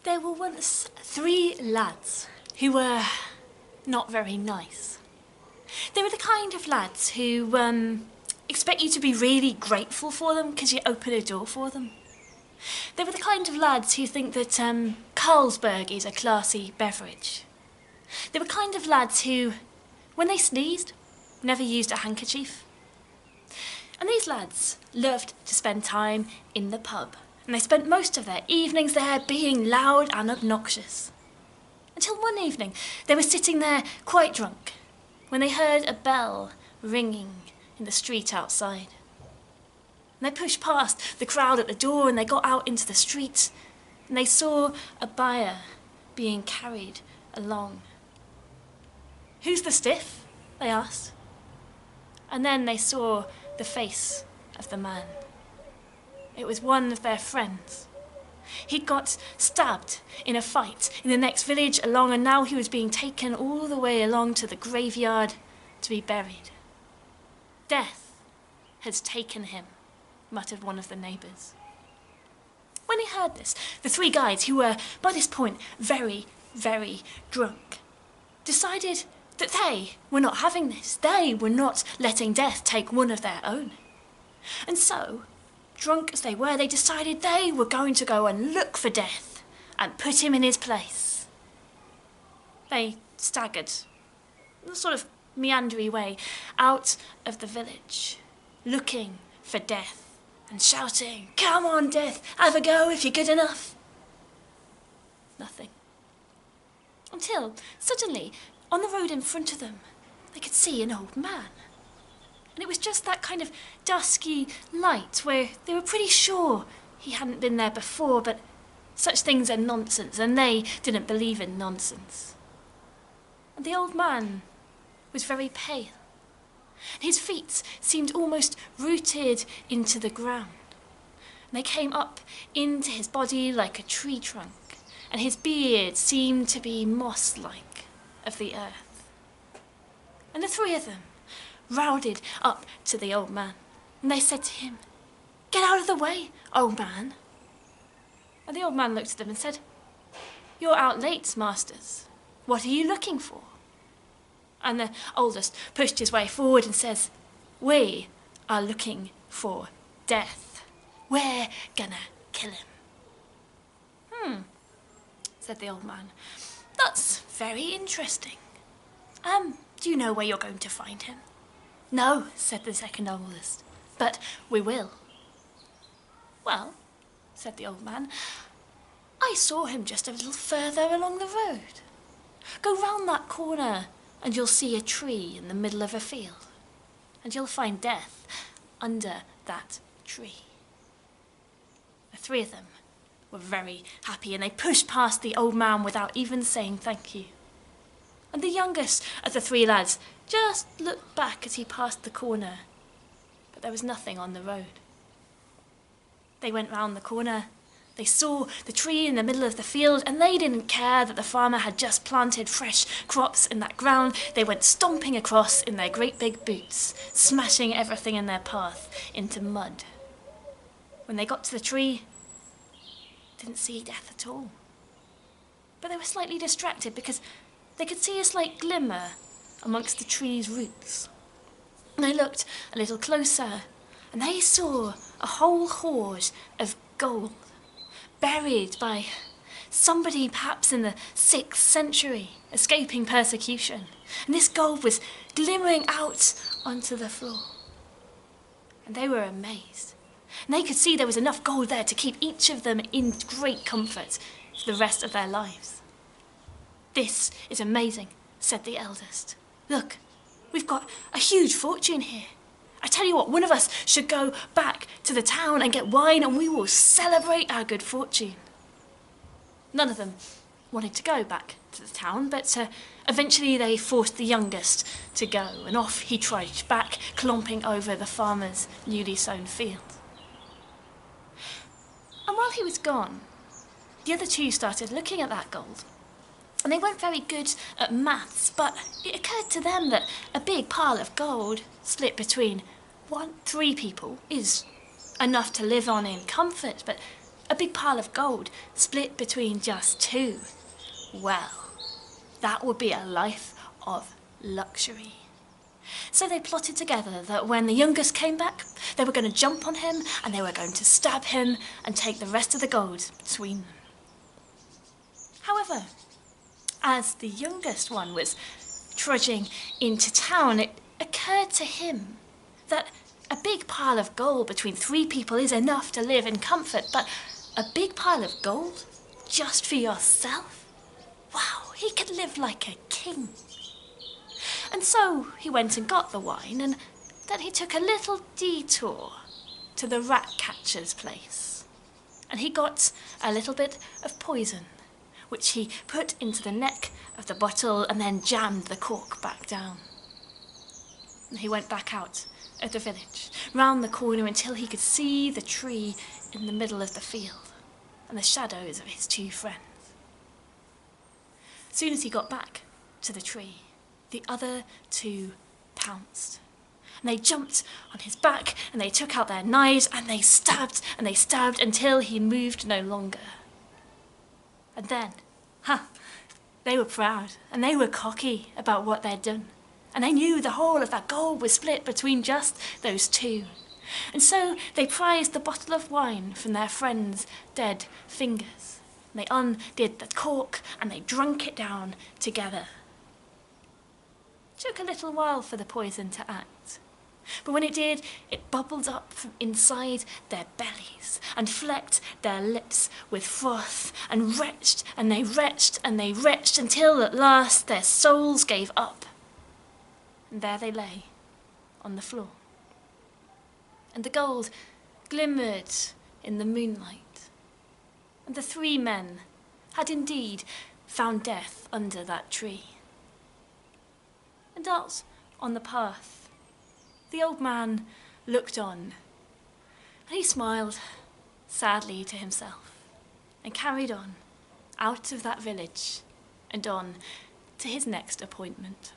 There were once 3 lads who were not very nice. They were the kind of lads who expect you to be really grateful for them because you open a door for them. They were the kind of lads who think that Carlsberg is a classy beverage. They were kind of lads who, when they sneezed, never used a handkerchief. And these lads loved to spend time in the pub, and they spent most of their evenings there being loud and obnoxious. Until one evening, they were sitting there quite drunk, when they heard a bell ringing in the street outside. And they pushed past the crowd at the door and they got out into the street, and they saw a bier being carried along. "Who's the stiff?" they asked. And then they saw the face of the man. It was one of their friends. He'd got stabbed in a fight in the next village along, and now he was being taken all the way along to the graveyard to be buried. "Death has taken him," muttered one of the neighbours. When he heard this, the 3 guys, who were by this point very, very drunk, decided that they were not having this. They were not letting death take one of their own. And so, drunk as they were, they decided they were going to go and look for death and put him in his place. They staggered, in a sort of meandering way, out of the village, looking for death and shouting, "Come on, Death, have a go if you're good enough." Nothing. Until, suddenly, on the road in front of them, they could see an old man. And it was just that kind of dusky light where they were pretty sure he hadn't been there before, but such things are nonsense, and they didn't believe in nonsense. And the old man was very pale. His feet seemed almost rooted into the ground. And they came up into his body like a tree trunk, and his beard seemed to be moss-like of the earth. And the 3 of them rounded up to the old man, and they said to him, "Get out of the way, old man." And the old man looked at them and said, "You're out late, masters. What are you looking for?" And the oldest pushed his way forward and says, "We are looking for death. We're gonna kill him." Said the old man. "That's very interesting. Do you know where you're going to find him?" "No," said the second oldest, "but we will." "Well," said the old man, "I saw him just a little further along the road. Go round that corner and you'll see a tree in the middle of a field, and you'll find death under that tree." The 3 of them were very happy, and they pushed past the old man without even saying thank you. And the youngest of the 3 lads just looked back as he passed the corner, but there was nothing on the road. They went round the corner, they saw the tree in the middle of the field, and they didn't care that the farmer had just planted fresh crops in that ground. They went stomping across in their great big boots, smashing everything in their path into mud. When they got to the tree, they didn't see death at all. But they were slightly distracted because they could see a slight glimmer amongst the tree's roots. And they looked a little closer, and they saw a whole hoard of gold, buried by somebody perhaps in the 6th century, escaping persecution. And this gold was glimmering out onto the floor. And they were amazed. And they could see there was enough gold there to keep each of them in great comfort for the rest of their lives. "This is amazing," said the eldest. "Look, we've got a huge fortune here. I tell you what, one of us should go back to the town and get wine, and we will celebrate our good fortune." None of them wanted to go back to the town, but eventually they forced the youngest to go, and off he trudged back, clomping over the farmer's newly sown field. And while he was gone, the other 2 started looking at that gold. And they weren't very good at maths, but it occurred to them that a big pile of gold split between 3 people is enough to live on in comfort, but a big pile of gold split between just two. Well, that would be a life of luxury. So they plotted together that when the youngest came back, they were going to jump on him and they were going to stab him and take the rest of the gold between them. However, as the youngest one was trudging into town, it occurred to him that a big pile of gold between three people is enough to live in comfort, but a big pile of gold just for yourself? Wow, he could live like a king. And so he went and got the wine, and then he took a little detour to the rat catcher's place. And he got a little bit of poison, which he put into the neck of the bottle and then jammed the cork back down. And he went back out of the village, round the corner until he could see the tree in the middle of the field and the shadows of his two friends. As soon as he got back to the tree, the other two pounced. And they jumped on his back and they took out their knives and they stabbed until he moved no longer. And then, they were proud and they were cocky about what they'd done. And they knew the whole of that gold was split between just those two. And so they prized the bottle of wine from their friend's dead fingers. And they undid the cork and they drank it down together. It took a little while for the poison to act. But when it did, it bubbled up from inside their bellies and flecked their lips with froth and retched and they retched and they retched until at last their souls gave up. And there they lay on the floor. And the gold glimmered in the moonlight. And the three men had indeed found death under that tree. And out on the path, the old man looked on, and he smiled sadly to himself and carried on out of that village and on to his next appointment.